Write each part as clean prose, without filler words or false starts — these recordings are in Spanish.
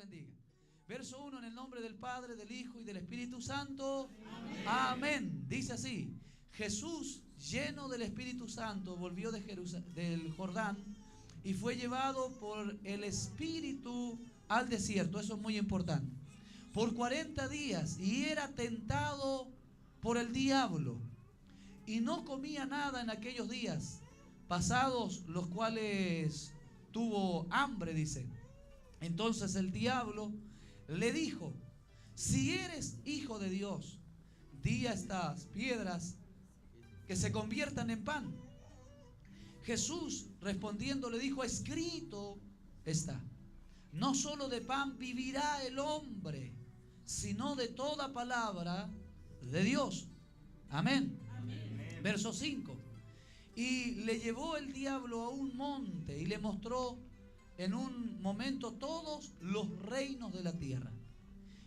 bendiga. Verso 1, en el nombre del Padre, del Hijo y del Espíritu Santo. Amén. Dice así: Jesús, lleno del Espíritu Santo, volvió del Jordán y fue llevado por el Espíritu al desierto. Eso es muy importante. Por 40 días, y era tentado por el diablo. Y no comía nada en aquellos días, pasados los cuales tuvo hambre, dice. Entonces el diablo le dijo: si eres hijo de Dios, di a estas piedras que se conviertan en pan. Jesús respondiendo le dijo: escrito está, no solo de pan vivirá el hombre, sino de toda palabra de Dios. Amén. Amén. Verso 5. Y le llevó el diablo a un monte y le mostró en un momento todos los reinos de la tierra.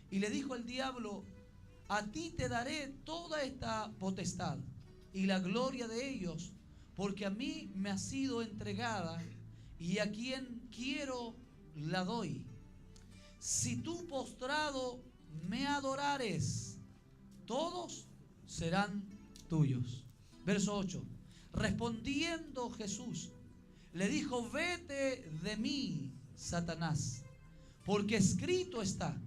Y le dijo el diablo: a ti te daré toda esta potestad y la gloria de ellos, porque a mí me ha sido entregada, y a quien quiero la doy. Si tú postrado me adorares, todos serán tuyos. Verso 8. Respondiendo Jesús, le dijo: vete de mí, Satanás, porque escrito está: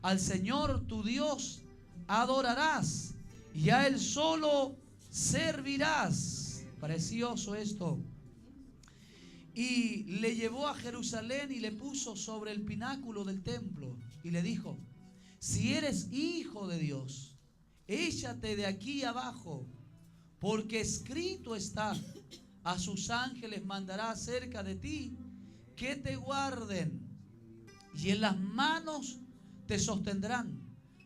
al Señor tu Dios adorarás, y a Él solo servirás. Precioso esto. Y le llevó a Jerusalén y le puso sobre el pináculo del templo y le dijo: si eres hijo de Dios, échate de aquí abajo, porque escrito está: a sus ángeles mandará acerca de ti que te guarden, y en las manos te sostendrán,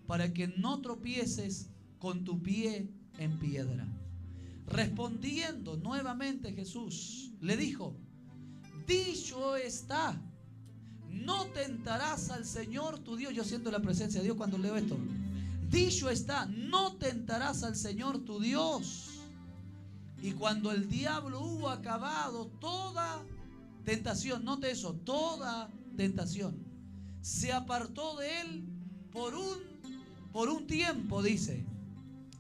para que no tropieces con tu pie en piedra. Respondiendo nuevamente Jesús le dijo: dicho está, no tentarás al Señor tu Dios. Yo siento la presencia de Dios cuando leo esto. Dicho está, no tentarás al Señor tu Dios. Y cuando el diablo hubo acabado toda tentación, note eso, toda tentación, se apartó de él por un tiempo, dice.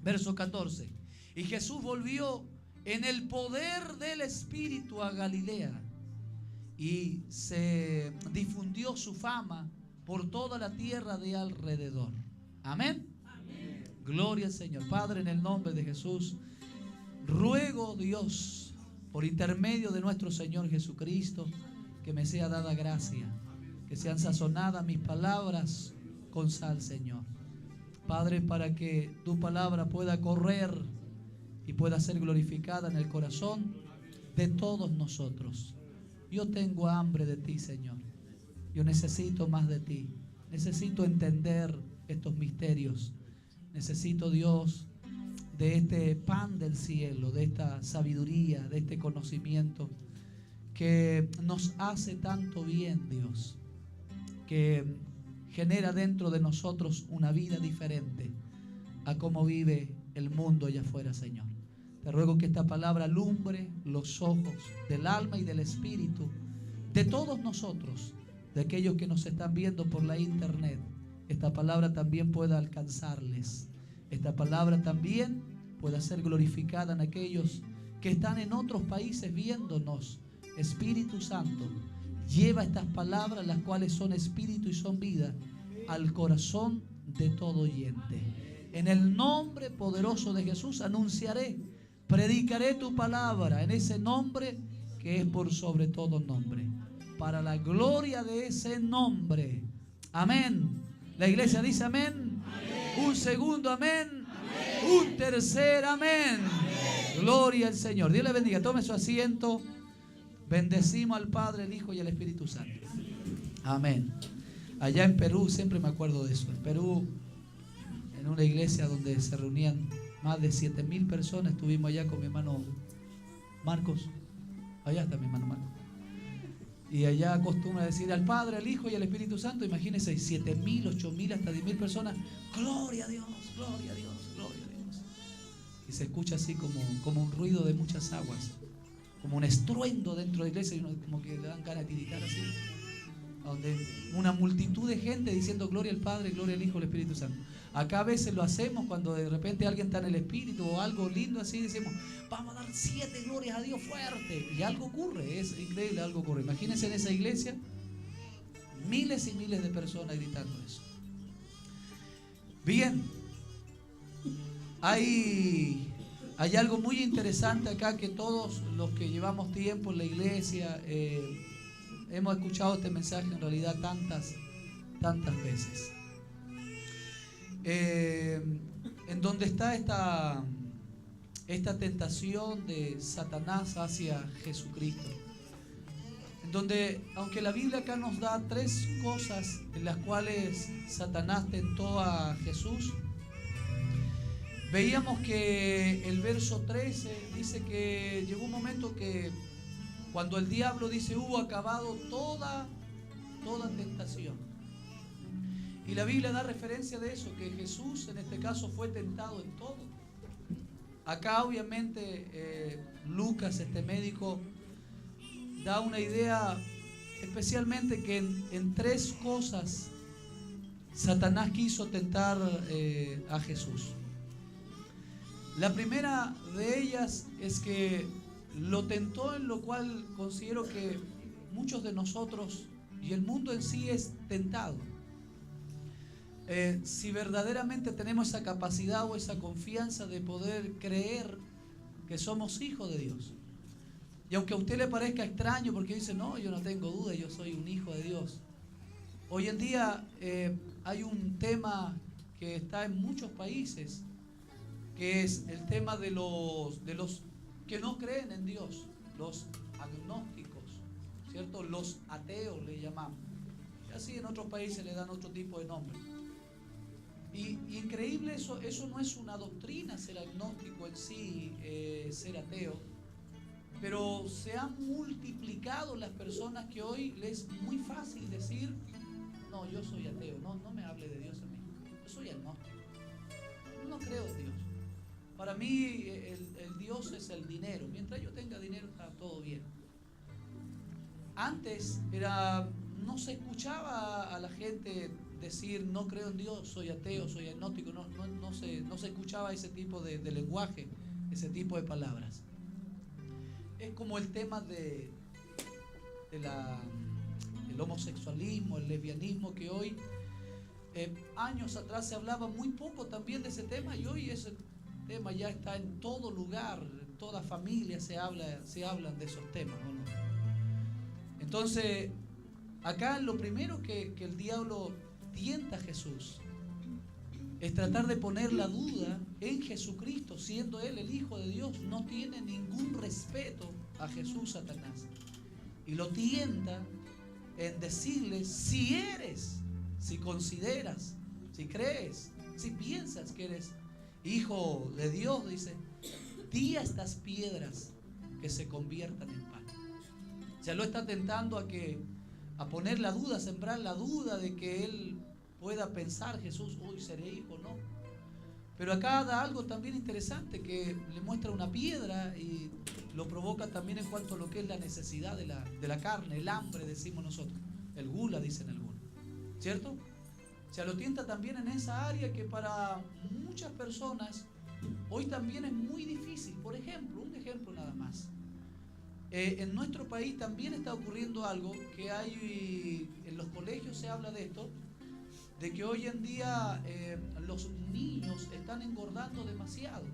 Verso 14. Y Jesús volvió en el poder del Espíritu a Galilea, y se difundió su fama por toda la tierra de alrededor. Amén. Amén. Gloria al Señor. Padre, en el nombre de Jesús, ruego, Dios, por intermedio de nuestro Señor Jesucristo, que me sea dada gracia, que sean sazonadas mis palabras con sal, Señor. Padre, para que tu palabra pueda correr y pueda ser glorificada en el corazón de todos nosotros. Yo tengo hambre de ti, Señor. Yo necesito más de ti. Necesito entender estos misterios. Necesito, Dios, de este pan del cielo, de esta sabiduría, de este conocimiento que nos hace tanto bien, Dios, que genera dentro de nosotros una vida diferente a cómo vive el mundo allá afuera, Señor. Te ruego que esta palabra alumbre los ojos del alma y del espíritu de todos nosotros, de aquellos que nos están viendo por la internet. Esta palabra también pueda alcanzarles. Esta palabra también pueda ser glorificada en aquellos que están en otros países viéndonos. Espíritu Santo, lleva estas palabras, las cuales son espíritu y son vida, al corazón de todo oyente. En el nombre poderoso de Jesús anunciaré, predicaré tu palabra en ese nombre que es por sobre todo nombre, para la gloria de ese nombre. Amén. La iglesia dice amén. Amén. Un segundo amén. Amén. Un tercer amén. Amén. Gloria al Señor. Dios le bendiga. Tome su asiento. Bendecimos al Padre, el Hijo y el Espíritu Santo. Amén. Allá en Perú, siempre me acuerdo de eso. En Perú, en una iglesia donde se reunían más de 7,000 personas, estuvimos allá con mi hermano Marcos. Allá está mi hermano Marcos. Y allá acostumbra decir al Padre, al Hijo y al Espíritu Santo. Imagínense, 7,000, 8,000, hasta 10,000 personas. Gloria a Dios, gloria a Dios, gloria a Dios. Y se escucha así como un ruido de muchas aguas, como un estruendo dentro de la iglesia, y uno como que le dan ganas de tiritar así. donde una multitud de gente diciendo gloria al Padre, gloria al Hijo, al Espíritu Santo. Acá a veces lo hacemos cuando de repente alguien está en el Espíritu o algo lindo así, decimos, vamos a dar 7 glorias a Dios fuerte. Y algo ocurre, es increíble, algo ocurre. Imagínense en esa iglesia, miles y miles de personas gritando eso. Bien, hay algo muy interesante acá que todos los que llevamos tiempo en la iglesia hemos escuchado este mensaje en realidad tantas veces. En donde está esta tentación de Satanás hacia Jesucristo. En donde, aunque la Biblia acá nos da 3 cosas en las cuales Satanás tentó a Jesús, veíamos que el verso 13 dice que llegó un momento que cuando el diablo dice hubo acabado toda tentación. Y la Biblia da referencia de eso, que Jesús en este caso fue tentado en todo. Acá obviamente Lucas, este médico, da una idea especialmente que en 3 cosas Satanás quiso tentar a Jesús. La primera de ellas es que lo tentó en lo cual considero que muchos de nosotros y el mundo en sí es tentado. Si verdaderamente tenemos esa capacidad o esa confianza de poder creer que somos hijos de Dios. Y aunque a usted le parezca extraño porque dice, no, yo no tengo duda, yo soy un hijo de Dios. Hoy en día hay un tema que está en muchos países, que es el tema de los que no creen en Dios, los agnósticos, ¿cierto? Los ateos le llamamos. Y así en otros países le dan otro tipo de nombre. Y increíble, eso no es una doctrina ser agnóstico en sí, ser ateo, pero se han multiplicado las personas que hoy les es muy fácil decir, no, yo soy ateo, no me hable de Dios a mí, yo soy agnóstico, no creo en Dios. Para mí el Dios es el dinero, mientras yo tenga dinero está todo bien. Antes no se escuchaba a la gente decir no creo en Dios, soy ateo, soy agnóstico, no se escuchaba ese tipo de lenguaje, ese tipo de palabras. Es como el tema del homosexualismo, el lesbianismo, que hoy, años atrás se hablaba muy poco también de ese tema, y hoy ese tema ya está en todo lugar, en toda familia se hablan de esos temas, ¿o no? Entonces, acá lo primero que el diablo tienta a Jesús es tratar de poner la duda en Jesucristo, siendo Él el Hijo de Dios. No tiene ningún respeto a Jesús, Satanás. Y lo tienta en decirle, si eres, si consideras, si crees, si piensas que eres Hijo de Dios, dice, di a estas piedras que se conviertan en pan. O sea, lo está tentando a poner la duda, a sembrar la duda de que él pueda pensar, Jesús, uy, seré hijo, no. Pero acá da algo también interesante, que le muestra una piedra y lo provoca también en cuanto a lo que es la necesidad de la carne, el hambre, decimos nosotros. El gula, dicen algunos, ¿cierto? O sea, lo tienta también en esa área que para muchas personas hoy también es muy difícil. Por ejemplo, un ejemplo nada más. En nuestro país también está ocurriendo algo que hay, en los colegios se habla de esto, de que hoy en día los niños están engordando demasiado.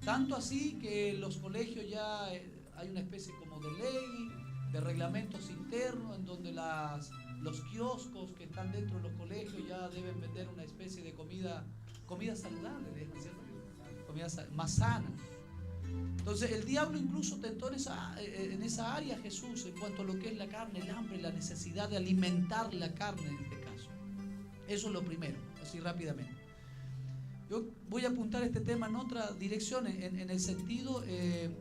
Tanto así que en los colegios ya hay una especie como de ley, de reglamentos internos, en donde los kioscos que están dentro de los colegios ya deben vender una especie de comida saludable, ¿cierto? Comida más sana. Entonces el diablo incluso tentó en esa área a Jesús en cuanto a lo que es la carne, el hambre, la necesidad de alimentar la carne en este caso. Eso es lo primero, así rápidamente. Yo voy a apuntar este tema en otra dirección, en el sentido, en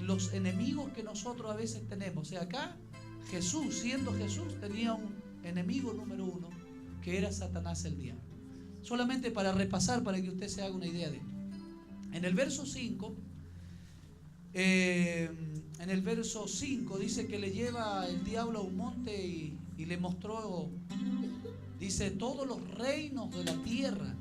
los enemigos que nosotros a veces tenemos. O sea, acá Jesús, siendo Jesús, tenía un enemigo número 1, que era Satanás, el diablo. Solamente para repasar, para que usted se haga una idea de esto. En el verso 5, En el verso 5 dice que le lleva el diablo a un monte y le mostró, dice, todos los reinos de la tierra.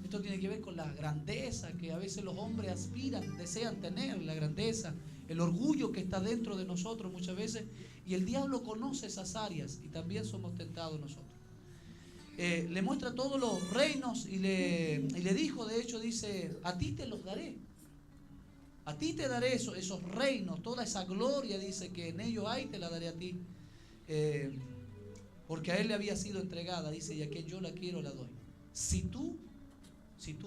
Esto tiene que ver con la grandeza que a veces los hombres aspiran, desean tener, la grandeza, el orgullo que está dentro de nosotros muchas veces. Y el diablo conoce esas áreas y también somos tentados nosotros. Le muestra todos los reinos y le dijo, de hecho dice, a ti te los daré. A ti te daré esos reinos, toda esa gloria, dice que en ellos hay, te la daré a ti. Porque a él le había sido entregada, dice, y a quien yo la quiero la doy. Si tú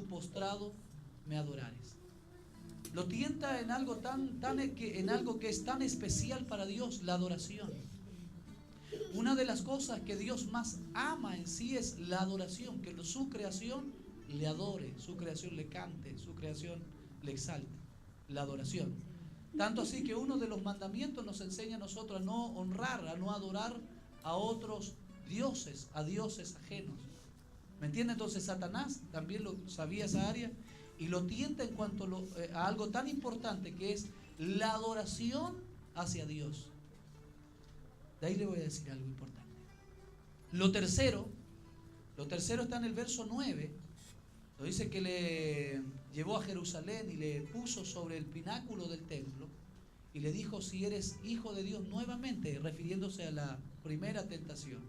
postrado me adorares. Lo tienta en algo en algo que es tan especial para Dios, la adoración. Una de las cosas que Dios más ama en sí es la adoración, que su creación le adore, su creación le cante, su creación le exalte, la adoración. Tanto así que uno de los mandamientos nos enseña a nosotros a no honrar, a no adorar a otros dioses, a dioses ajenos. ¿Me entiende? Entonces Satanás también lo sabía esa área y lo tienta en cuanto a algo tan importante que es la adoración hacia Dios. De ahí le voy a decir algo importante. Lo tercero está en el verso 9. Lo dice que le llevó a Jerusalén y le puso sobre el pináculo del templo y le dijo, si eres hijo de Dios, nuevamente refiriéndose a la primera tentación.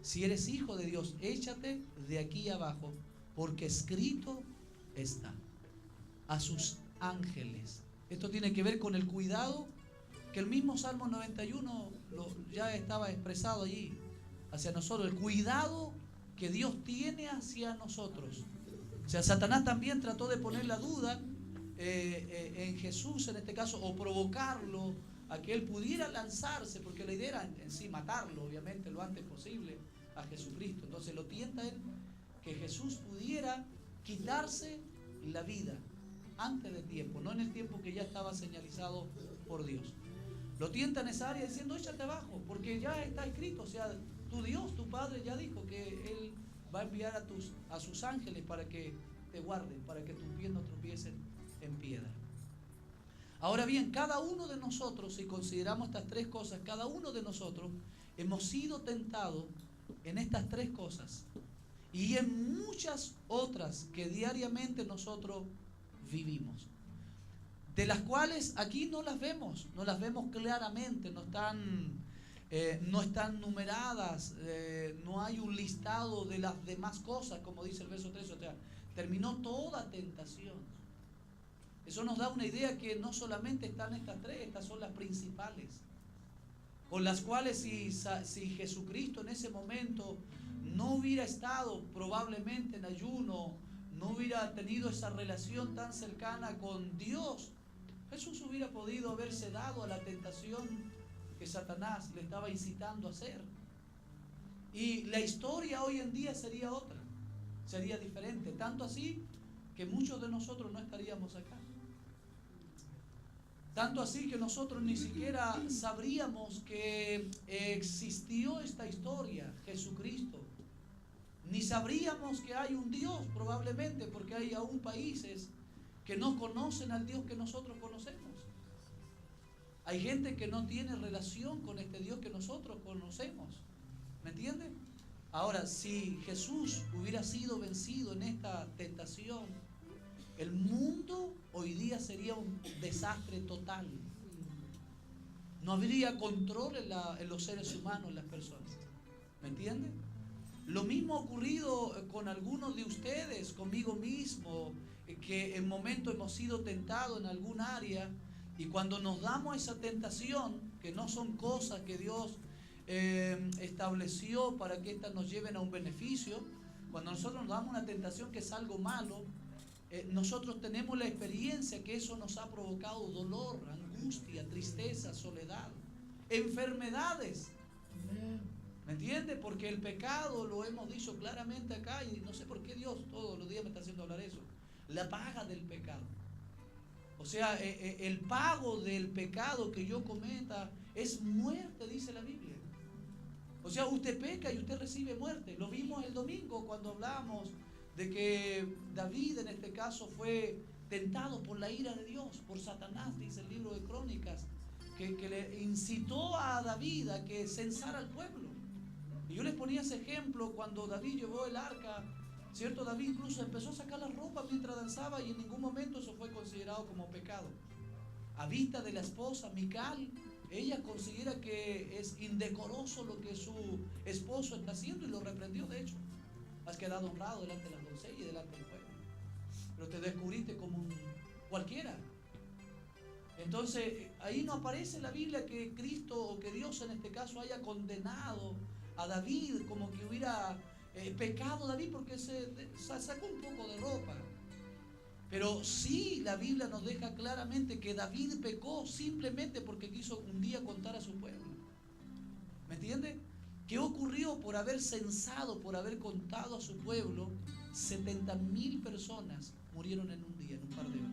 Si eres hijo de Dios, échate de aquí abajo, porque escrito está, a sus ángeles. Esto tiene que ver con el cuidado que el mismo Salmo 91 ya estaba expresado allí, hacia nosotros, el cuidado que Dios tiene hacia nosotros. O sea, Satanás también trató de poner la duda en Jesús, en este caso, o provocarlo a que él pudiera lanzarse, porque la idea era en sí matarlo, obviamente, lo antes posible a Jesucristo. Entonces lo tienta él que Jesús pudiera quitarse la vida antes del tiempo, no en el tiempo que ya estaba señalizado por Dios. Lo tienta en esa área diciendo, échate abajo, porque ya está escrito, o sea, tu Dios, tu Padre ya dijo que Él va a enviar a sus ángeles para que te guarden, para que tus pies no tropiecen en piedra. Ahora bien, cada uno de nosotros, si consideramos estas tres cosas, cada uno de nosotros hemos sido tentados en estas tres cosas y en muchas otras que diariamente nosotros vivimos, de las cuales aquí no las vemos claramente, no están numeradas, no hay un listado de las demás cosas, como dice el verso 3, o sea, terminó toda tentación. Eso nos da una idea que no solamente están estas tres, estas son las principales, con las cuales si Jesucristo en ese momento no hubiera estado probablemente en ayuno, no hubiera tenido esa relación tan cercana con Dios, Jesús hubiera podido haberse dado a la tentación que Satanás le estaba incitando a hacer. Y la historia hoy en día sería otra, sería diferente, tanto así que muchos de nosotros no estaríamos acá. Tanto así que nosotros ni siquiera sabríamos que existió esta historia, Jesucristo. Ni sabríamos que hay un Dios, probablemente, porque hay aún países que no conocen al Dios que nosotros conocemos. Hay gente que no tiene relación con este Dios que nosotros conocemos. ¿Me entiende? Ahora, si Jesús hubiera sido vencido en esta tentación, el mundo hoy día sería un desastre total. No habría control en los seres humanos, en las personas. ¿Me entiende? Lo mismo ha ocurrido con algunos de ustedes, conmigo mismo, que en momentos hemos sido tentados en algún área y cuando nos damos a esa tentación, que no son cosas que Dios estableció para que éstas nos lleven a un beneficio, cuando nosotros nos damos una tentación que es algo malo, nosotros tenemos la experiencia que eso nos ha provocado dolor, angustia, tristeza, soledad, enfermedades. ¿Me entiende? Porque el pecado, lo hemos dicho claramente acá, y no sé por qué Dios todos los días me está haciendo hablar eso. La paga del pecado. O sea, el pago del pecado que yo cometa es muerte, dice la Biblia. O sea, usted peca y usted recibe muerte. Lo vimos el domingo cuando hablamos de que David en este caso fue tentado por la ira de Dios, por Satanás, dice el libro de Crónicas, que le incitó a David a que censara al pueblo. Y yo les ponía ese ejemplo cuando David llevó el arca, ¿cierto? David incluso empezó a sacar la ropa mientras danzaba y en ningún momento eso fue considerado como pecado. A vista de la esposa Mical, ella considera que es indecoroso lo que su esposo está haciendo y lo reprendió. De hecho, has quedado honrado delante de las doncellas y delante del pueblo, pero te descubriste como un cualquiera. Entonces ahí no aparece en la Biblia que Cristo o que Dios en este caso haya condenado a David como que hubiera pecado David porque se sacó un poco de ropa. Pero sí, la Biblia nos deja claramente que David pecó simplemente porque quiso un día contar a su pueblo. ¿Me entiende? ¿Qué ocurrió por haber censado, por haber contado a su pueblo? 70.000 personas murieron en un día, en un par de horas.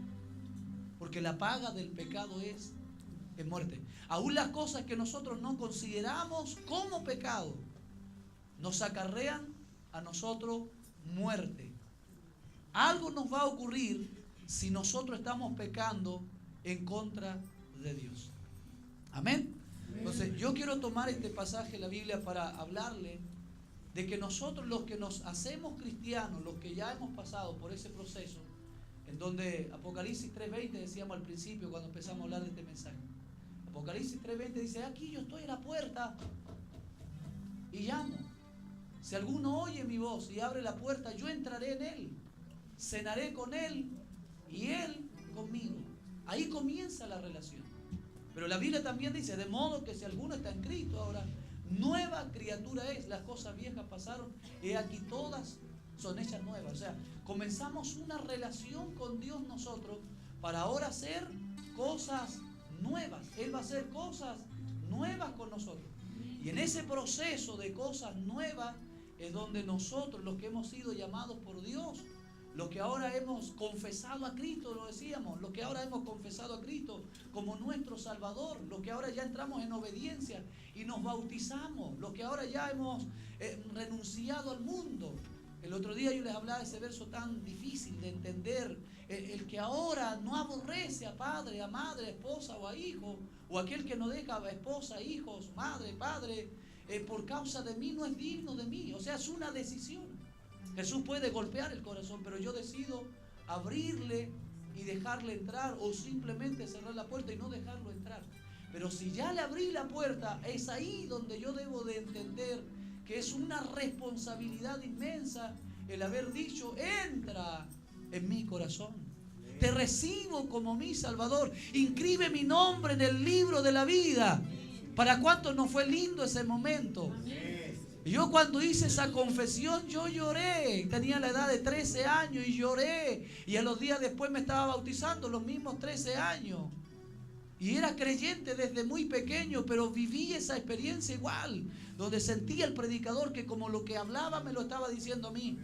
Porque la paga del pecado es muerte. Aún las cosas que nosotros no consideramos como pecado nos acarrean a nosotros muerte. Algo nos va a ocurrir si nosotros estamos pecando en contra de Dios. Amén. Entonces yo quiero tomar este pasaje de la Biblia para hablarle de que nosotros, los que nos hacemos cristianos, los que ya hemos pasado por ese proceso, en donde Apocalipsis 3:20 decíamos al principio cuando empezamos a hablar de este mensaje. Apocalipsis 3:20 dice: aquí yo estoy a la puerta y llamo. Si alguno oye mi voz y abre la puerta, yo entraré en él, cenaré con él y él conmigo. Ahí comienza la relación. Pero la Biblia también dice: de modo que si alguno está en Cristo, ahora nueva criatura es, las cosas viejas pasaron, y aquí todas son hechas nuevas. O sea, comenzamos una relación con Dios nosotros para ahora hacer cosas nuevas. Él va a hacer cosas nuevas con nosotros. Y en ese proceso de cosas nuevas es donde nosotros, los que hemos sido llamados por Dios, los que ahora hemos confesado a Cristo, lo decíamos, los que ahora hemos confesado a Cristo como nuestro Salvador, los que ahora ya entramos en obediencia y nos bautizamos, los que ahora ya hemos renunciado al mundo. El otro día yo les hablaba de ese verso tan difícil de entender, el que ahora no aborrece a padre, a madre, a esposa o a hijo, o aquel que no deja a esposa, hijos, madre, padre, por causa de mí no es digno de mí. O sea, es una decisión. Jesús puede golpear el corazón, pero yo decido abrirle y dejarle entrar, o simplemente cerrar la puerta y no dejarlo entrar. Pero si ya le abrí la puerta, es ahí donde yo debo de entender que es una responsabilidad inmensa el haber dicho: entra en mi corazón, te recibo como mi Salvador, inscribe mi nombre en el libro de la vida. ¿Para cuántos no fue lindo ese momento? Yo cuando hice esa confesión, yo lloré. Tenía la edad de 13 años y lloré. Y a los días después me estaba bautizando, los mismos 13 años. Y era creyente desde muy pequeño, pero viví esa experiencia igual, donde sentía el predicador que como lo que hablaba me lo estaba diciendo a mí.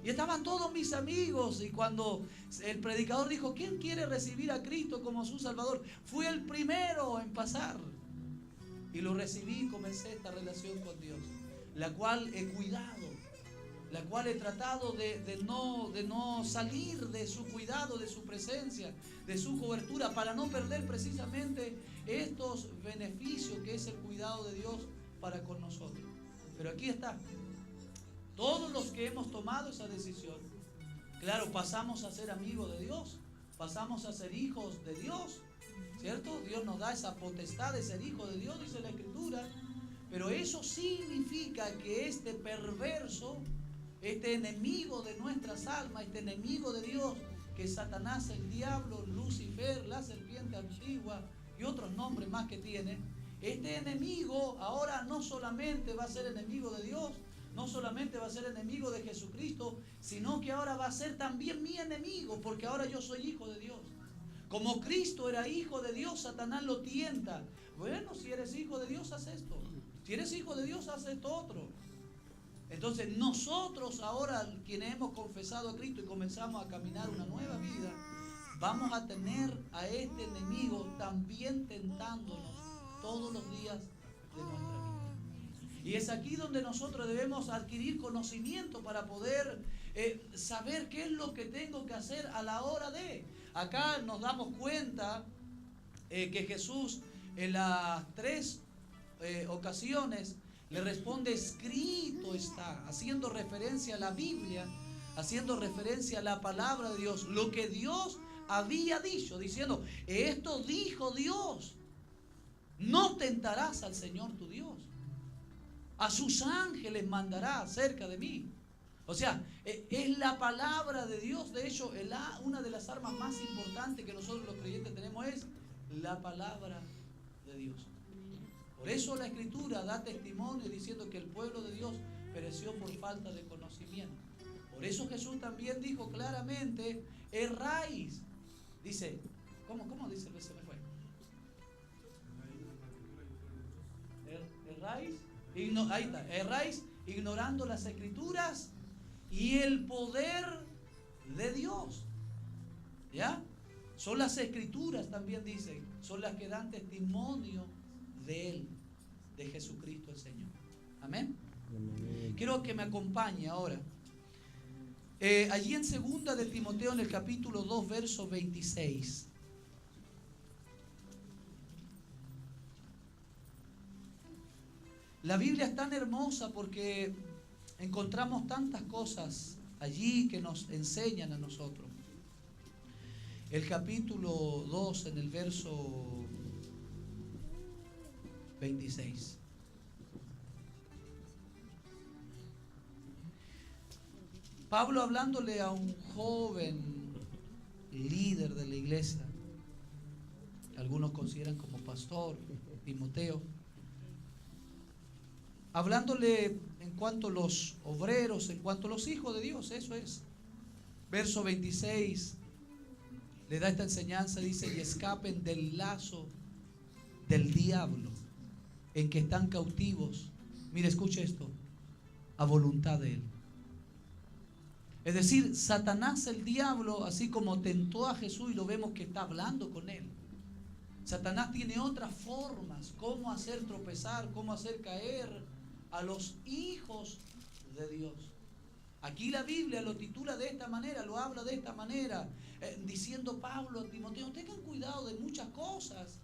Y estaban todos mis amigos, y cuando el predicador dijo: ¿quién quiere recibir a Cristo como su Salvador? Fui el primero en pasar. Y lo recibí y comencé esta relación con Dios, la cual he cuidado, la cual he tratado de no salir de su cuidado, de su presencia, de su cobertura, para no perder precisamente estos beneficios que es el cuidado de Dios para con nosotros. Pero aquí está, todos los que hemos tomado esa decisión, claro, pasamos a ser amigos de Dios, pasamos a ser hijos de Dios, ¿cierto? Dios nos da esa potestad de ser hijos de Dios, dice la Escritura. Pero eso significa que este perverso, este enemigo de nuestras almas, este enemigo de Dios, que es Satanás, el diablo, Lucifer, la serpiente antigua y otros nombres más que tiene, este enemigo ahora no solamente va a ser enemigo de Dios, no solamente va a ser enemigo de Jesucristo, sino que ahora va a ser también mi enemigo, porque ahora yo soy hijo de Dios. Como Cristo era hijo de Dios, Satanás lo tienta. Bueno, si eres hijo de Dios, haz esto. Si eres hijo de Dios, haz esto otro. Entonces nosotros ahora, quienes hemos confesado a Cristo y comenzamos a caminar una nueva vida, vamos a tener a este enemigo también tentándonos todos los días de nuestra vida. Y es aquí donde nosotros debemos adquirir conocimiento para poder saber qué es lo que tengo que hacer a la hora de. Acá nos damos cuenta que Jesús en las 3 ocasiones le responde: escrito está, haciendo referencia a la Biblia, haciendo referencia a la palabra de Dios, lo que Dios había dicho, diciendo: esto dijo Dios, no tentarás al Señor tu Dios, a sus ángeles mandará acerca de mí. O sea, es la palabra de Dios. De hecho, una de las armas más importantes que nosotros los creyentes tenemos es la palabra de Dios. Por eso la Escritura da testimonio diciendo que el pueblo de Dios pereció por falta de conocimiento. Por eso Jesús también dijo claramente: erráis. Dice, ¿cómo dice? Se me fue. Erráis, ahí está, erráis ignorando las Escrituras y el poder de Dios. ¿Ya? Son las Escrituras, también dicen, son las que dan testimonio de Él, de Jesucristo el Señor. Amén. Amén. Quiero que me acompañe ahora. Allí en 2 de Timoteo, en el capítulo 2, verso 26. La Biblia es tan hermosa porque encontramos tantas cosas allí que nos enseñan a nosotros. El capítulo 2, en el verso 26. Pablo, hablándole a un joven líder de la iglesia, algunos consideran como pastor, Timoteo, hablándole en cuanto a los obreros, en cuanto a los hijos de Dios, eso es. Verso 26 le da esta enseñanza, dice: y escapen del lazo del diablo en que están cautivos. Mire, escuche esto: a voluntad de él. Es decir, Satanás, el diablo, así como tentó a Jesús y lo vemos que está hablando con él, Satanás tiene otras formas, cómo hacer tropezar, cómo hacer caer a los hijos de Dios. Aquí la Biblia lo titula de esta manera, lo habla de esta manera, diciendo Pablo a Timoteo: tengan cuidado de muchas cosas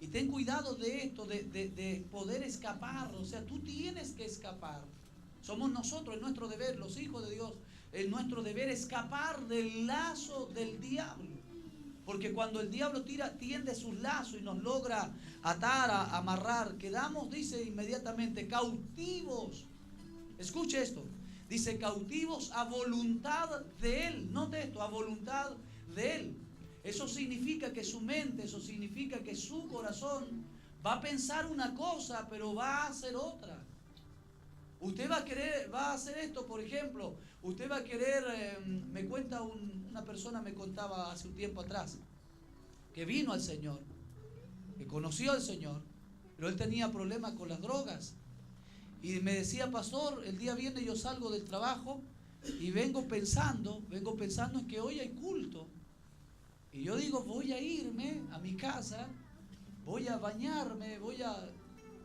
y ten cuidado de esto, de poder escapar. O sea, tú tienes que escapar. Somos nosotros, es nuestro deber, los hijos de Dios, es nuestro deber escapar del lazo del diablo. Porque cuando el diablo tiende sus lazos y nos logra atar, amarrar, quedamos, dice inmediatamente, cautivos. Escuche esto. Dice: cautivos a voluntad de él. Note esto: a voluntad de él. Eso significa que su mente, eso significa que su corazón va a pensar una cosa, pero va a hacer otra. Usted va a hacer esto, por ejemplo, usted va a querer, me cuenta una persona, me contaba hace un tiempo atrás, que vino al Señor, que conoció al Señor, pero él tenía problemas con las drogas. Y me decía: pastor, el día viernes yo salgo del trabajo y vengo pensando en que hoy hay culto. Y yo digo: voy a irme a mi casa, voy a bañarme, voy a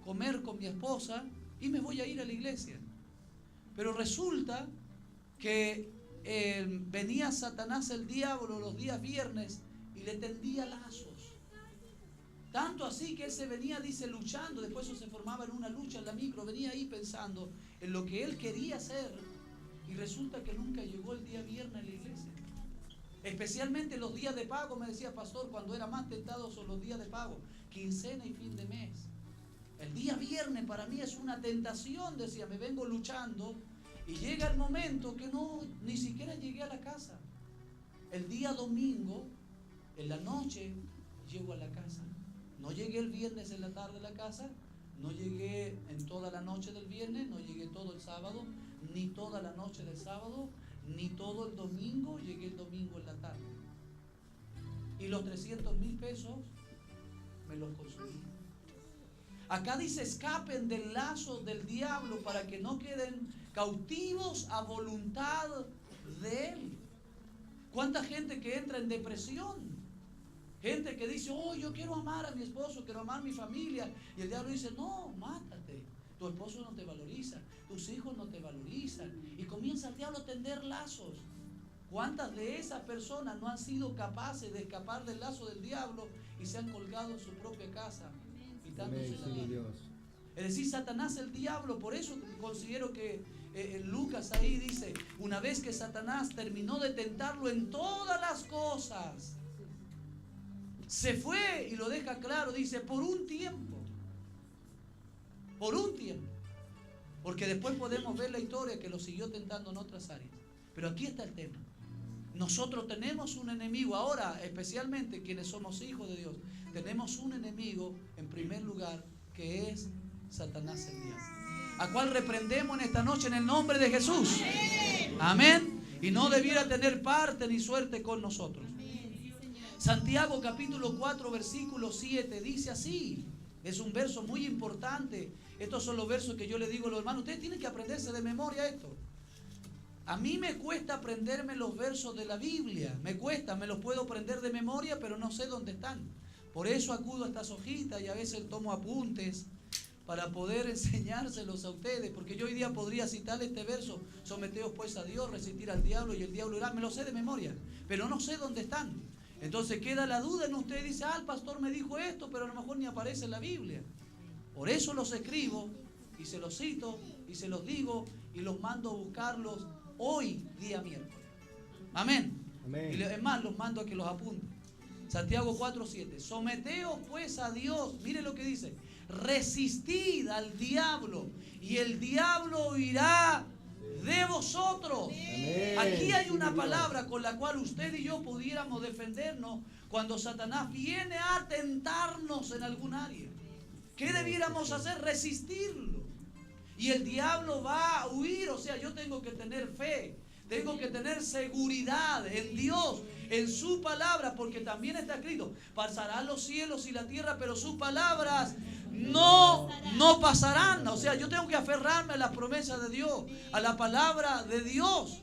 comer con mi esposa y me voy a ir a la iglesia. Pero resulta que venía Satanás, el diablo, los días viernes y le tendía lazos. Tanto así que él se venía, dice, luchando. Después eso se formaba en una lucha en la micro. Venía ahí pensando en lo que él quería hacer. Y resulta que nunca llegó el día viernes a la iglesia. Especialmente los días de pago, me decía pastor, cuando era más tentado son los días de pago. Quincena y fin de mes. El día viernes para mí es una tentación, decía, me vengo luchando. Y llega el momento que ni siquiera llegué a la casa. El día domingo, en la noche, llego a la casa. No llegué el viernes en la tarde a la casa, no llegué en toda la noche del viernes, no llegué todo el sábado, ni toda la noche del sábado, ni todo el domingo, llegué el domingo en la tarde. Y los 300,000 pesos me los consumí. Acá dice: escapen del lazo del diablo para que no queden cautivos a voluntad de él. ¿Cuánta gente que entra en depresión? Gente que dice: oh, yo quiero amar a mi esposo, quiero amar a mi familia. Y el diablo dice: no, mátate. Tu esposo no te valoriza, tus hijos no te valorizan. Y comienza el diablo a tender lazos. ¿Cuántas de esas personas no han sido capaces de escapar del lazo del diablo y se han colgado en su propia casa, quitándose la vida? Es decir, Satanás, el diablo, por eso considero que Lucas ahí dice, una vez que Satanás terminó de tentarlo en todas las cosas, se fue y lo deja claro, dice, por un tiempo. Por un tiempo. Porque después podemos ver la historia que lo siguió tentando en otras áreas. Pero aquí está el tema. Nosotros tenemos un enemigo ahora, especialmente quienes somos hijos de Dios. Tenemos un enemigo en primer lugar que es Satanás el diablo, a cual reprendemos en esta noche en el nombre de Jesús. Amén. Y no debiera tener parte ni suerte con nosotros. Santiago capítulo 4 versículo 7 dice así. Es un verso muy importante. Estos son los versos que yo le digo a los hermanos. Ustedes tienen que aprenderse de memoria esto. A mí me cuesta aprenderme los versos de la Biblia. Me cuesta, me los puedo aprender de memoria, pero no sé dónde están. Por eso acudo a estas hojitas y a veces tomo apuntes para poder enseñárselos a ustedes. Porque yo hoy día podría citar este verso: someteos pues a Dios, resistir al diablo y el diablo irá. Me lo sé de memoria, pero no sé dónde están. Entonces queda la duda en usted. Dice, el pastor me dijo esto, pero a lo mejor ni aparece en la Biblia. Por eso los escribo y se los cito y se los digo y los mando a buscarlos hoy, día miércoles. Amén. Amén. Y es más, los mando a que los apunten. Santiago 4:7. Someteos pues a Dios. Mire lo que dice. Resistid al diablo y el diablo huirá de vosotros. Amén. Aquí hay una palabra con la cual usted y yo pudiéramos defendernos cuando Satanás viene a tentarnos en algún área. ¿Qué debiéramos hacer? Resistirlo. Y el diablo va a huir. O sea, yo tengo que tener fe, tengo que tener seguridad en Dios, en su palabra, porque también está escrito: pasarán los cielos y la tierra, pero sus palabras no pasarán. O sea, yo tengo que aferrarme a las promesas de Dios, a la palabra de Dios.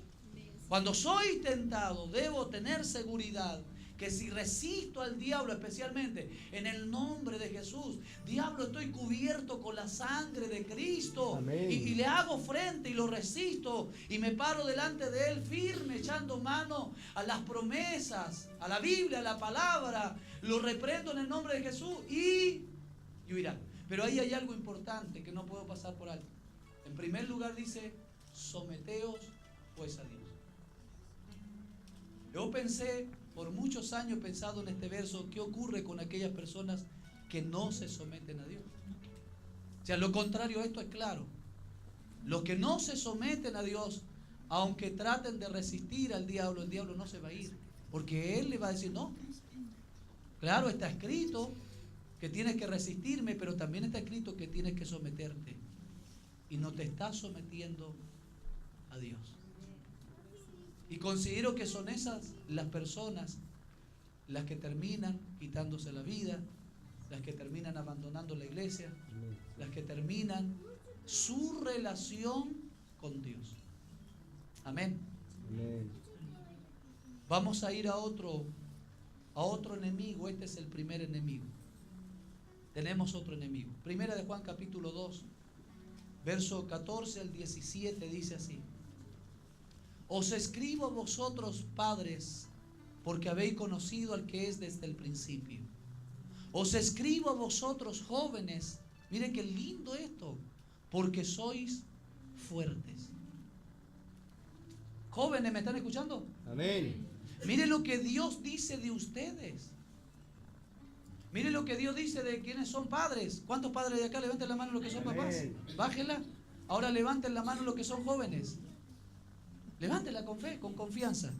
Cuando soy tentado, debo tener seguridad que si resisto al diablo, especialmente en el nombre de Jesús, diablo, estoy cubierto con la sangre de Cristo. Y le hago frente y lo resisto y me paro delante de Él firme, echando mano a las promesas, a la Biblia, a la palabra. Lo reprendo en el nombre de Jesús y huirá. Pero ahí hay algo importante que no puedo pasar por alto. En primer lugar dice, someteos pues a Dios. Yo pensé, por muchos años he pensado en este verso, ¿qué ocurre con aquellas personas que no se someten a Dios? O sea, lo contrario a esto es claro. Los que no se someten a Dios, aunque traten de resistir al diablo, el diablo no se va a ir. Porque Él le va a decir, no. Claro, está escrito que tienes que resistirme, pero también está escrito que tienes que someterte. Y no te estás sometiendo a Dios. Y considero que son esas las personas las que terminan quitándose la vida, las que terminan abandonando la iglesia, las que terminan su relación con Dios. Amén. Amén. Vamos a ir a otro enemigo. Este es el primer enemigo. Tenemos otro enemigo. Primera de Juan capítulo 2, verso 14 al 17 dice así: os escribo a vosotros, padres, porque habéis conocido al que es desde el principio. Os escribo a vosotros, jóvenes, miren qué lindo esto, porque sois fuertes. Jóvenes, ¿me están escuchando? Amén. Miren lo que Dios dice de ustedes. Miren lo que Dios dice de quienes son padres. ¿Cuántos padres de acá levanten la mano los que son papás? Bájenla. Ahora levanten la mano los que son jóvenes. Levántela con fe, con confianza.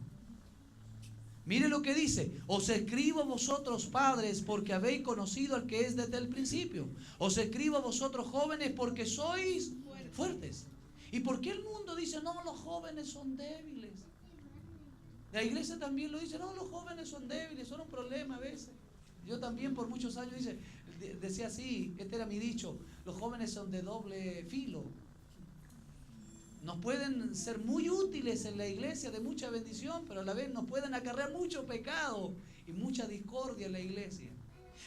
Mire lo que dice: os escribo a vosotros, padres, porque habéis conocido al que es desde el principio. Os escribo a vosotros, jóvenes, porque sois fuertes. ¿Y por qué el mundo dice, no, los jóvenes son débiles? La iglesia también lo dice, no, los jóvenes son débiles, son un problema a veces. Yo también por muchos años decía así, este era mi dicho: los jóvenes son de doble filo. Nos pueden ser muy útiles en la iglesia, de mucha bendición, pero a la vez nos pueden acarrear mucho pecado y mucha discordia en la iglesia.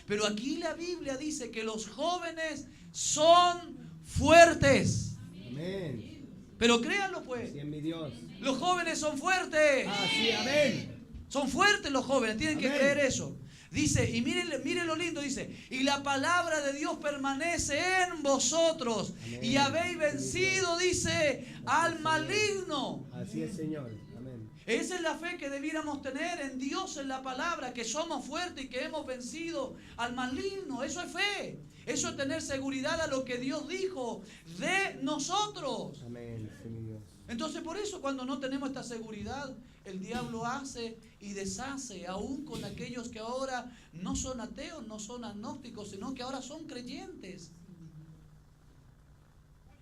Pero aquí la Biblia dice que los jóvenes son fuertes. Amén. Pero créanlo pues. Así es mi Dios. Los jóvenes son fuertes. Así, amén. Son fuertes los jóvenes, tienen que Amén. creer eso. Dice, y miren lo lindo, dice, y la palabra de Dios permanece en vosotros. Amén. Y habéis vencido, dice, al maligno. Así es, Señor. Amén. Esa es la fe que debiéramos tener en Dios, en la palabra, que somos fuertes y que hemos vencido al maligno. Eso es fe. Eso es tener seguridad a lo que Dios dijo de nosotros. Amén. Así es mi Dios. Entonces por eso cuando no tenemos esta seguridad, el diablo hace y deshace, aún con aquellos que ahora no son ateos, no son agnósticos, sino que ahora son creyentes.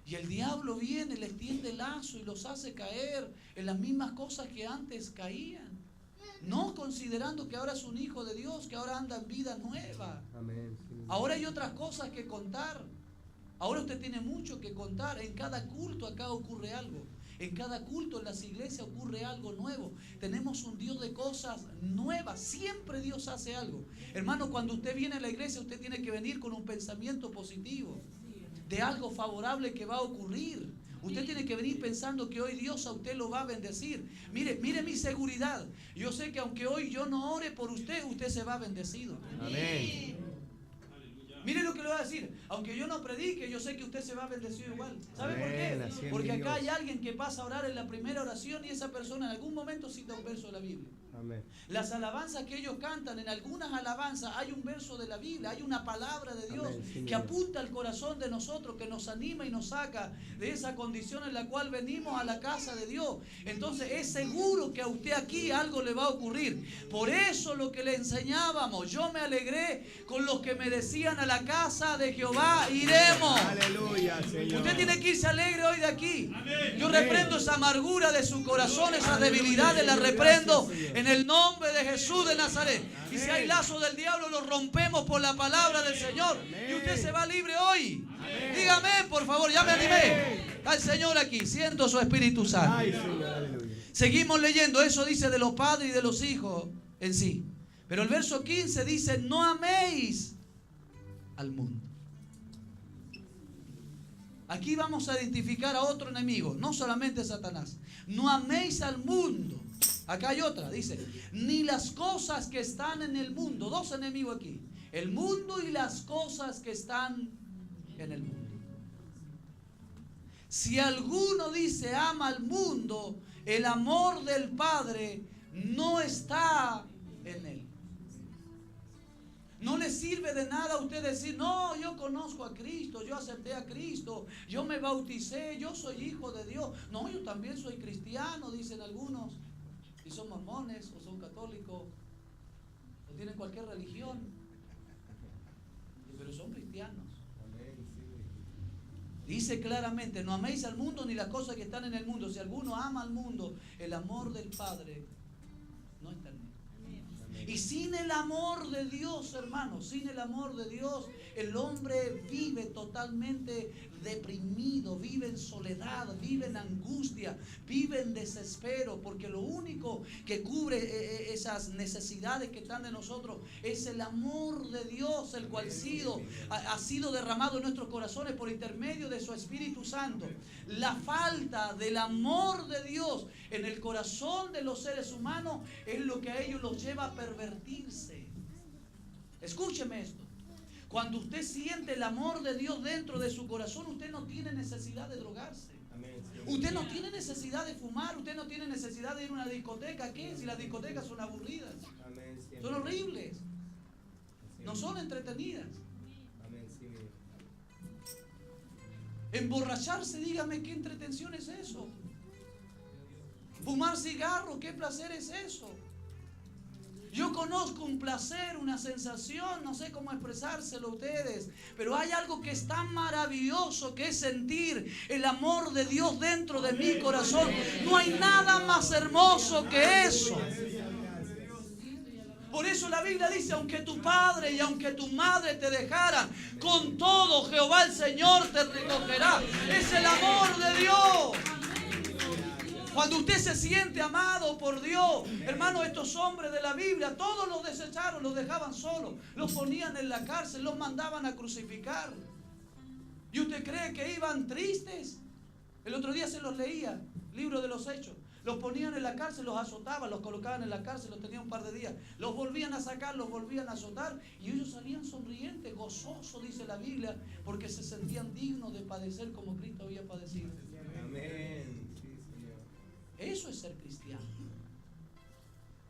Y el diablo viene, les tiende el lazo y los hace caer en las mismas cosas que antes caían. No considerando que ahora es un hijo de Dios, que ahora anda en vida nueva. Amén. Sí, mi Dios. Ahora hay otras cosas que contar. Ahora usted tiene mucho que contar. En cada culto acá ocurre algo. En cada culto en las iglesias ocurre algo nuevo. Tenemos un Dios de cosas nuevas. Siempre Dios hace algo. Hermano, cuando usted viene a la iglesia, usted tiene que venir con un pensamiento positivo. De algo favorable que va a ocurrir. Usted tiene que venir pensando que hoy Dios a usted lo va a bendecir. Mire mi seguridad. Yo sé que aunque hoy yo no ore por usted, usted se va bendecido. Amén. Mire lo que le voy a decir. Aunque yo no predique, yo sé que usted se va bendecido igual. ¿Sabe por Amén, así qué? es, Porque mi acá Dios. hay alguien que pasa a orar en la primera oración y esa persona en algún momento cita un verso de la Biblia. Amén. Las alabanzas que ellos cantan, en algunas alabanzas hay un verso de la Biblia, hay una palabra de Dios Amén, sí, mi que Dios. apunta al corazón de nosotros, que nos anima y nos saca de esa condición en la cual venimos a la casa de Dios. Entonces es seguro que a usted aquí algo le va a ocurrir. Por eso lo que le enseñábamos, yo me alegré con los que me decían, a la casa de Jehová iremos. Aleluya, Señor. Usted tiene que irse alegre hoy de aquí. Yo Amén. reprendo esa amargura de su corazón, esas Aleluya, debilidades, las Señor. reprendo Gracias, Señor. en el nombre de Jesús de Nazaret. Y si Amén. hay lazos del diablo, los rompemos por la palabra del Señor. Amén. Y usted se va libre hoy. Amén. Dígame, por favor, ya me Amén. animé. Está el Señor aquí, siento su Espíritu Santo. Ay, Señor, aleluya. Seguimos leyendo, eso dice de los padres y de los hijos en sí. Pero el verso 15 dice, no améis al mundo. Aquí vamos a identificar a otro enemigo, no solamente Satanás. No améis al mundo. Acá hay otra, dice, ni las cosas que están en el mundo. Dos enemigos aquí. El mundo y las cosas que están en el mundo. Si alguno dice ama al mundo, el amor del Padre no está en él. No le sirve de nada a usted decir, no, yo conozco a Cristo, yo acepté a Cristo, yo me bauticé, yo soy hijo de Dios. No, yo también soy cristiano, dicen algunos. Y son mormones, o son católicos, o tienen cualquier religión. Pero son cristianos. Amén, sí. Dice claramente, no améis al mundo ni las cosas que están en el mundo. Si alguno ama al mundo, el amor del Padre no está en él. Y sin el amor de Dios, hermanos, sin el amor de Dios, el hombre vive totalmente deprimido, vive en soledad, vive en angustia, vive en desespero, porque lo único que cubre esas necesidades que están de nosotros es el amor de Dios, el cual ha sido derramado en nuestros corazones por intermedio de su Espíritu Santo. La falta del amor de Dios en el corazón de los seres humanos es lo que a ellos los lleva a pervertirse. Escúcheme esto. Cuando usted siente el amor de Dios dentro de su corazón, usted no tiene necesidad de drogarse. Amén, sí. Usted no tiene necesidad de fumar, usted no tiene necesidad de ir a una discoteca. ¿Qué? Si las discotecas son aburridas, Amén, sí. son horribles, no son entretenidas. Amén, sí. Emborracharse, dígame, ¿qué entretención es eso? Fumar cigarro, ¿qué placer es eso? Yo conozco un placer, una sensación, no sé cómo expresárselo a ustedes, pero hay algo que es tan maravilloso que es sentir el amor de Dios dentro de mi corazón. No hay nada más hermoso que eso. Por eso la Biblia dice, aunque tu padre y aunque tu madre te dejaran, con todo Jehová el Señor te recogerá. Es el amor de Dios. Cuando usted se siente amado por Dios, hermano, estos hombres de la Biblia, todos los desecharon, los dejaban solos, los ponían en la cárcel, los mandaban a crucificar. ¿Y usted cree que iban tristes? El otro día se los leía, libro de los Hechos. Los ponían en la cárcel, los azotaban, los colocaban en la cárcel, los tenían un par de días. Los volvían a sacar, los volvían a azotar. Y ellos salían sonrientes, gozosos, dice la Biblia, porque se sentían dignos de padecer como Cristo había padecido. Amén. Sí, Señor. Eso es ser cristiano.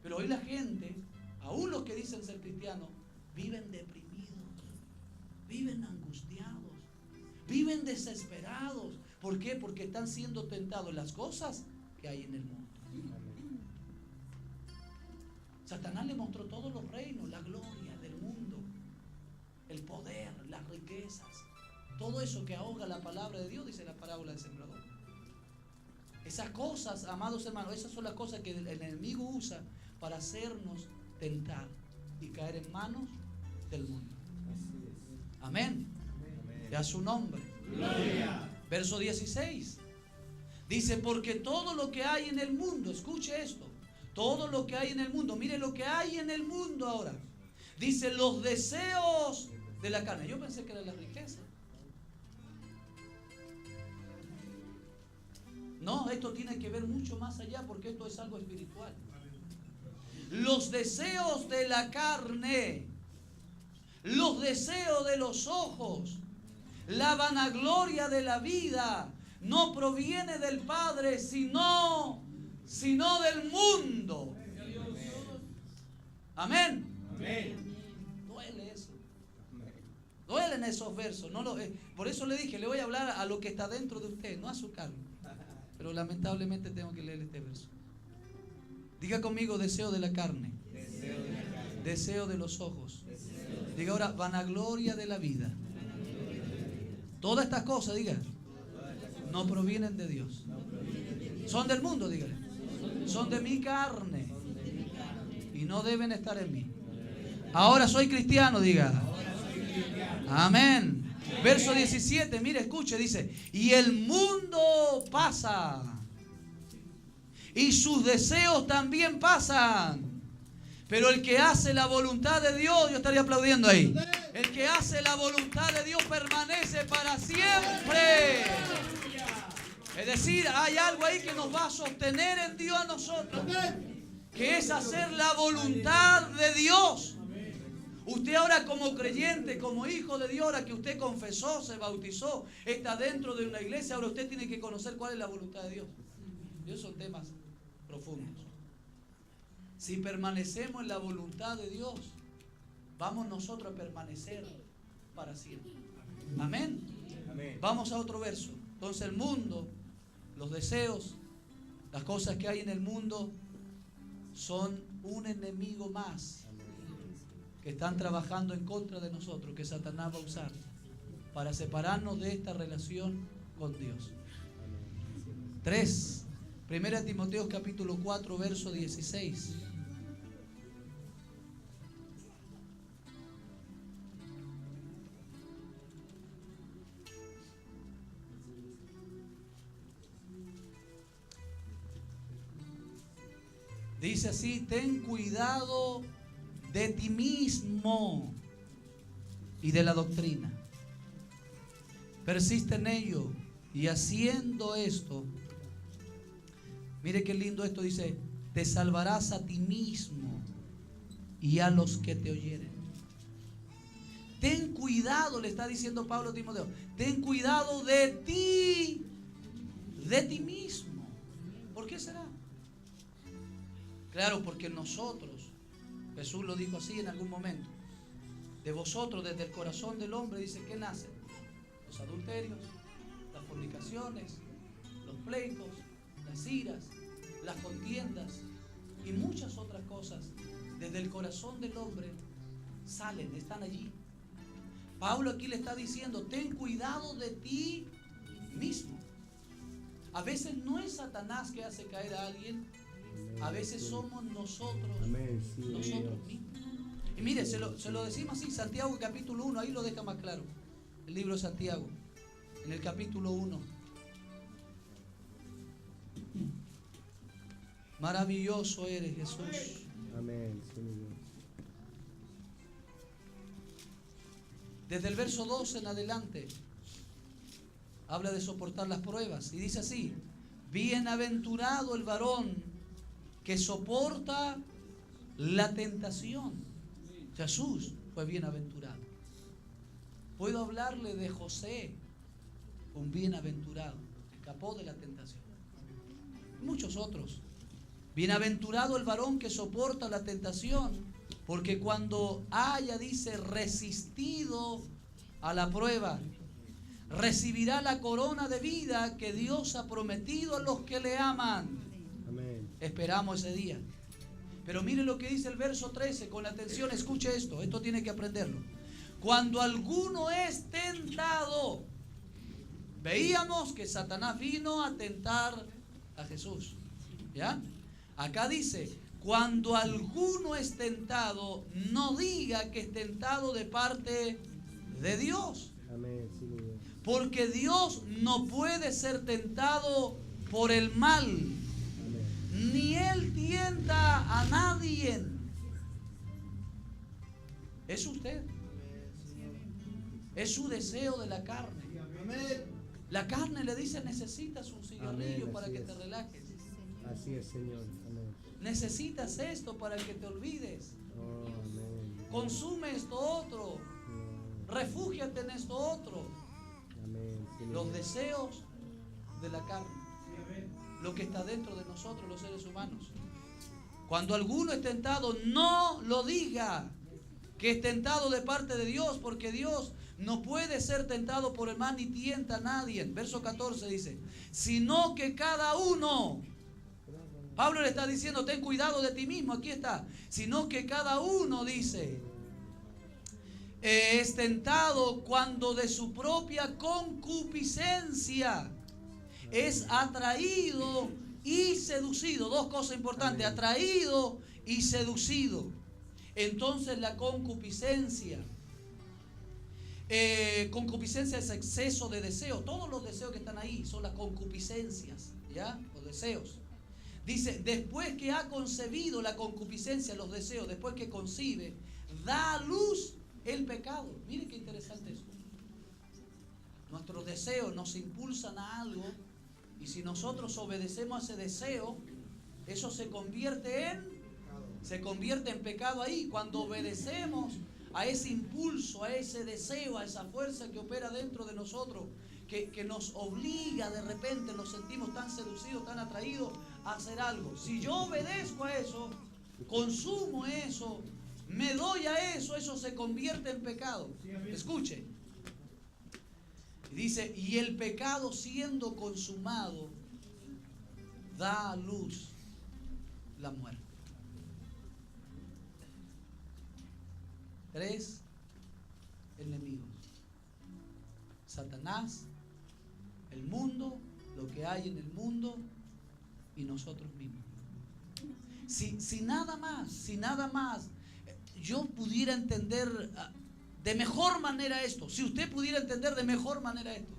Pero hoy la gente, aún los que dicen ser cristianos, viven deprimidos, viven angustiados, viven desesperados. ¿Por qué? Porque están siendo tentados en las cosas que hay en el mundo. Satanás le mostró todos los reinos, la gloria del mundo, el poder, las riquezas, todo eso que ahoga la palabra de Dios, dice la parábola del sembrador. Esas cosas, amados hermanos, esas son las cosas que el enemigo usa para hacernos tentar y caer en manos del mundo. Amén. Y a su nombre. Gloria. Verso 16. Dice, porque todo lo que hay en el mundo, escuche esto, todo lo que hay en el mundo, mire lo que hay en el mundo ahora. Dice, los deseos de la carne. Yo pensé que era la riqueza. No, esto tiene que ver mucho más allá porque esto es algo espiritual. Los deseos de la carne, los deseos de los ojos, la vanagloria de la vida no proviene del Padre, sino del mundo. Amén. Amén. Duele eso. Duelen esos versos. Por eso le dije, le voy a hablar a lo que está dentro de usted, no a su carne. Pero lamentablemente tengo que leer este verso. Diga conmigo, deseo de la carne, deseo de los ojos. Diga ahora, vanagloria de la vida. Todas estas cosas, diga, no provienen de Dios. Son del mundo, dígale. Son de mi carne y no deben estar en mí. Ahora soy cristiano, diga. Amén. Verso 17, mire, escuche, dice, y el mundo pasa y sus deseos también pasan, pero el que hace la voluntad de Dios, yo estaría aplaudiendo ahí, el que hace la voluntad de Dios permanece para siempre. Es decir, hay algo ahí que nos va a sostener en Dios a nosotros, que es hacer la voluntad de Dios. Usted ahora como creyente, como hijo de Dios, ahora que usted confesó, se bautizó, está dentro de una iglesia, ahora usted tiene que conocer cuál es la voluntad de Dios. Esos son temas profundos. Si permanecemos en la voluntad de Dios, vamos nosotros a permanecer para siempre. Amén. Amén. Vamos a otro verso. Entonces el mundo, los deseos, las cosas que hay en el mundo son un enemigo más que están trabajando en contra de nosotros, que Satanás va a usar para separarnos de esta relación con Dios. 3. 1 Timoteo capítulo 4, verso 16. Dice así, ten cuidado de ti mismo y de la doctrina. Persiste en ello y haciendo esto, mire qué lindo esto, dice, te salvarás a ti mismo y a los que te oyeren. Ten cuidado, le está diciendo Pablo a Timoteo, ten cuidado de ti mismo. ¿Por qué será? Claro, porque nosotros, Jesús lo dijo así en algún momento, de vosotros desde el corazón del hombre, dice, ¿qué nace? Los adulterios, las fornicaciones, los pleitos, las iras, las contiendas y muchas otras cosas desde el corazón del hombre salen, están allí. Pablo aquí le está diciendo, ten cuidado de ti mismo. A veces no es Satanás que hace caer a alguien, a veces somos nosotros, Amén, sí, nosotros mismos. Y mire, se lo decimos así, Santiago capítulo 1, ahí lo deja más claro, el libro de Santiago, en el capítulo 1. Maravilloso eres, Jesús. Amén, Señor. Desde el verso 12 en adelante, Habla de soportar las pruebas. Y dice así: bienaventurado el varón que soporta la tentación. Jesús fue bienaventurado. Puedo hablarle de José, un bienaventurado, escapó de la tentación. Muchos otros. Bienaventurado el varón que soporta la tentación, porque cuando haya, dice, resistido a la prueba, recibirá la corona de vida que Dios ha prometido a los que le aman. Amén. Esperamos ese día. Pero mire lo que dice el verso 13, con atención, escuche esto tiene que aprenderlo. Cuando alguno es tentado, veíamos que Satanás vino a tentar a Jesús, ¿ya? Acá dice, cuando alguno es tentado, no diga que es tentado de parte de Dios. Amén. Sí, mi Dios. Porque Dios no puede ser tentado por el mal. Amén. Ni Él tienta a nadie. Es usted. Es su deseo de la carne. La carne le dice, necesitas un cigarrillo Amén, para así que es. te relajes. Así es, Señor. Amén. Necesitas esto para que te olvides. Oh, amén. Consume esto otro. Oh, Refúgiate en esto otro. amén. Sí, mi Los Dios. deseos de la carne. Lo que está dentro de nosotros, los seres humanos. Cuando alguno es tentado, no lo diga que es tentado de parte de Dios, porque Dios no puede ser tentado por el mal ni tienta a nadie. Verso 14 dice, sino que cada uno, Pablo le está diciendo, ten cuidado de ti mismo, aquí está, sino que cada uno, dice, es tentado cuando de su propia concupiscencia es atraído y seducido. Dos cosas importantes, Amén. atraído y seducido. Entonces la concupiscencia, concupiscencia es exceso de deseo. Todos los deseos que están ahí son las concupiscencias, ¿ya? Los deseos. Dice, después que ha concebido la concupiscencia, los deseos, después que concibe, da a luz el pecado. Mire qué interesante eso. Nuestros deseos nos impulsan a algo, y si nosotros obedecemos a ese deseo, eso se convierte en pecado ahí. Cuando obedecemos a ese impulso, a ese deseo, a esa fuerza que opera dentro de nosotros, que nos obliga, de repente nos sentimos tan seducidos, tan atraídos a hacer algo. Si yo obedezco a eso, consumo eso, me doy a eso, eso se convierte en pecado. Escuche. Dice, y el pecado siendo consumado, da a luz la muerte. 3 enemigos: Satanás, el mundo, lo que hay en el mundo y nosotros mismos. Si nada más yo pudiera entender de mejor manera esto, si usted pudiera entender de mejor manera esto,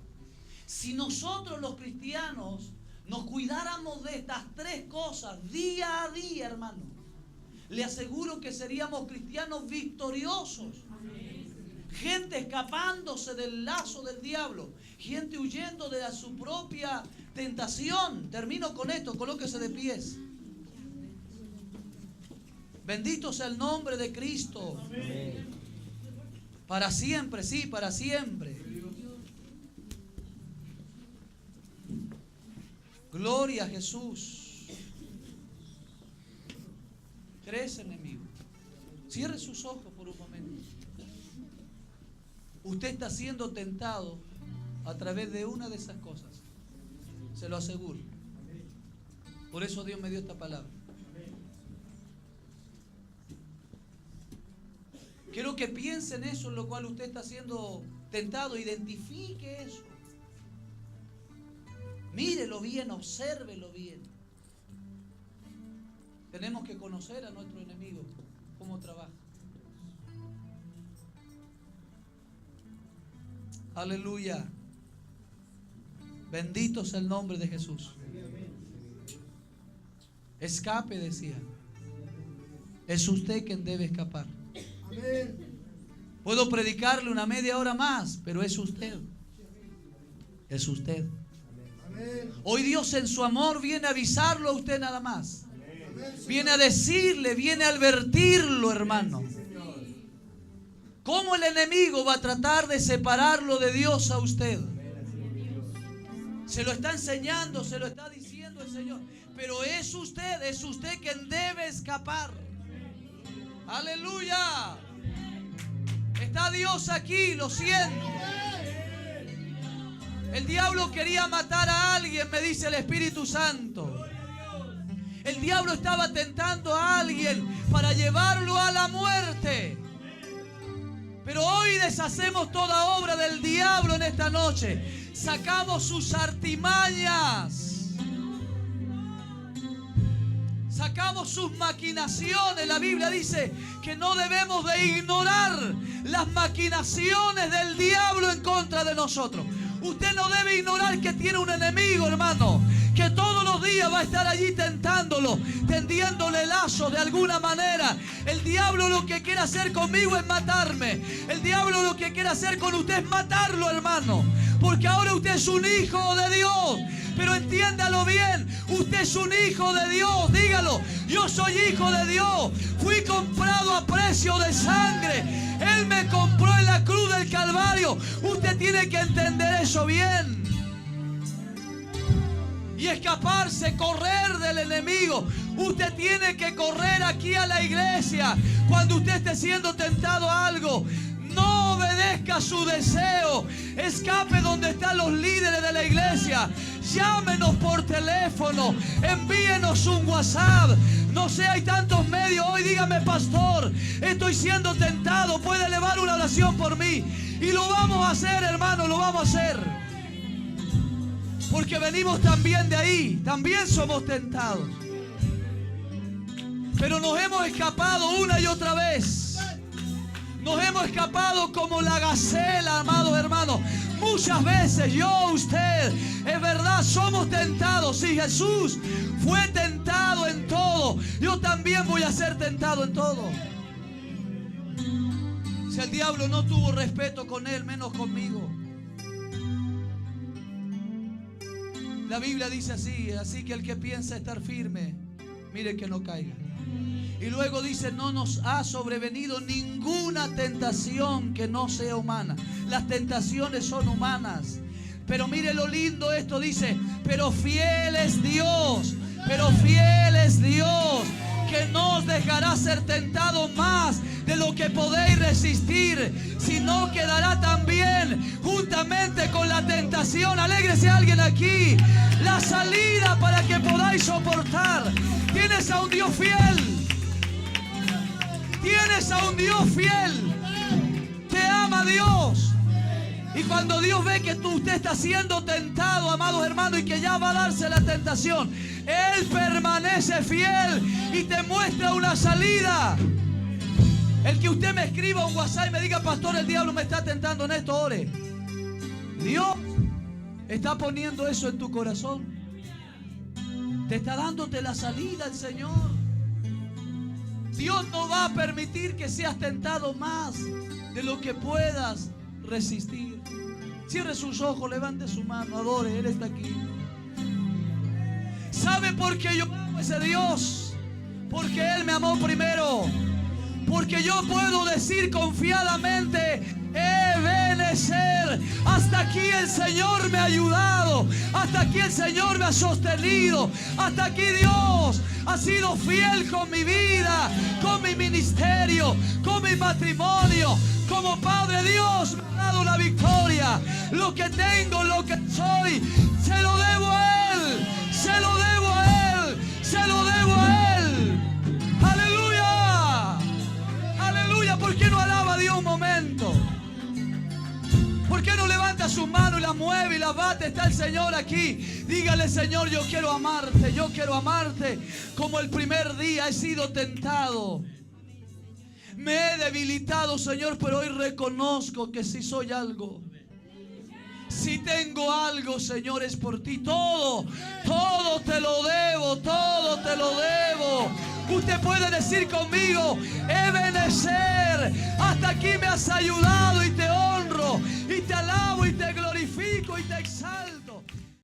si nosotros los cristianos nos cuidáramos de estas 3 cosas día a día, hermano, le aseguro que seríamos cristianos victoriosos. Gente escapándose del lazo del diablo, gente huyendo de su propia tentación. Termino con esto, colóquese de pies. Bendito sea el nombre de Cristo. Amén. Para siempre, sí, para siempre. Gloria a Jesús. 3 enemigos. Cierre sus ojos por un momento. Usted está siendo tentado a través de una de esas cosas. Se lo aseguro. Por eso Dios me dio esta palabra. Quiero que piense en eso en lo cual usted está siendo tentado. Identifique eso. Mírelo bien, obsérvelo bien. Tenemos que conocer a nuestro enemigo, cómo trabaja. Aleluya. Bendito sea el nombre de Jesús. Escape, decía. Es usted quien debe escapar. Puedo predicarle una media hora más, pero es usted. es usted. Hoy Dios en su amor viene a avisarlo a usted nada más. Viene a decirle, viene a advertirlo, hermano. ¿Cómo el enemigo va a tratar de separarlo de Dios a usted? Se lo está enseñando, se lo está diciendo el Señor. Pero es usted quien debe escapar. Aleluya. Está Dios aquí, lo siento. El diablo quería matar a alguien, me dice el Espíritu Santo. El diablo estaba tentando a alguien para llevarlo a la muerte. Pero hoy deshacemos toda obra del diablo en esta noche. Sacamos sus artimañas. Sacamos sus maquinaciones. La Biblia dice que no debemos de ignorar las maquinaciones del diablo en contra de nosotros. Usted no debe ignorar que tiene un enemigo, hermano, que todos los días va a estar allí tentándolo, tendiéndole lazo de alguna manera. El diablo lo que quiere hacer conmigo es matarme. El diablo lo que quiere hacer con usted es matarlo, hermano. Porque ahora usted es un hijo de Dios. Pero entiéndalo bien, usted es un hijo de Dios. Dígalo, yo soy hijo de Dios. Fui comprado a precio de sangre. Él me compró en la cruz del Calvario. Usted tiene que entender eso bien. Y escaparse, correr del enemigo. Usted tiene que correr aquí a la iglesia. Cuando usted esté siendo tentado a algo, no obedezca su deseo. Escape donde están los líderes de la iglesia. Llámenos por teléfono. Envíenos un WhatsApp. No sé, hay tantos medios. Hoy dígame, pastor, estoy siendo tentado. ¿Puede elevar una oración por mí? Y lo vamos a hacer, hermano, lo vamos a hacer. Porque venimos también de ahí. También somos tentados. Pero nos hemos escapado una y otra vez. Nos hemos escapado como la gacela, amados hermanos. Muchas veces yo, usted, es verdad, somos tentados. Si Jesús fue tentado en todo, yo también voy a ser tentado en todo. Si el diablo no tuvo respeto con él, menos conmigo. La Biblia dice así que el que piensa estar firme, mire que no caiga. Y luego dice, no nos ha sobrevenido ninguna tentación que no sea humana. Las tentaciones son humanas. Pero mire lo lindo esto, dice, pero fiel es Dios, que no os dejará ser tentado más de lo que podéis resistir, sino que dará también, juntamente con la tentación, alégrese alguien aquí, la salida para que podáis soportar. Tienes a un Dios fiel. Tienes a un Dios fiel. Te ama Dios. Y cuando Dios ve que usted está siendo tentado, amados hermanos, y que ya va a darse la tentación, Él permanece fiel y te muestra una salida. El que usted me escriba un WhatsApp y me diga, pastor, el diablo me está tentando en esto, ore. Dios está poniendo eso en tu corazón. Te está dándote la salida el Señor. Dios no va a permitir que seas tentado más de lo que puedas resistir. Cierre sus ojos, levante su mano, adore, Él está aquí. ¿Sabe por qué yo amo a ese Dios? Porque Él me amó primero. Porque yo puedo decir confiadamente, Ebenezer, hasta aquí el Señor me ha ayudado, hasta aquí el Señor me ha sostenido, hasta aquí Dios ha sido fiel con mi vida, con mi ministerio, con mi matrimonio. Como Padre, Dios me ha dado la victoria. Lo que tengo, lo que soy, se lo debo a Él, se lo debo a Él, se lo debo a Él. ¡Aleluya! ¡Aleluya! ¿Por qué no alaba a Dios un momento? ¿Por qué no levanta su mano y la mueve y la bate? Está el Señor aquí. Dígale, Señor, yo quiero amarte como el primer día he sido tentado. Me he debilitado, Señor, pero hoy reconozco que si soy algo, si tengo algo, Señor, es por ti. Todo te lo debo, todo te lo debo. Usted puede decir conmigo, Ebenezer, hasta aquí me has ayudado y te honro, y te alabo, y te glorifico, y te exalto.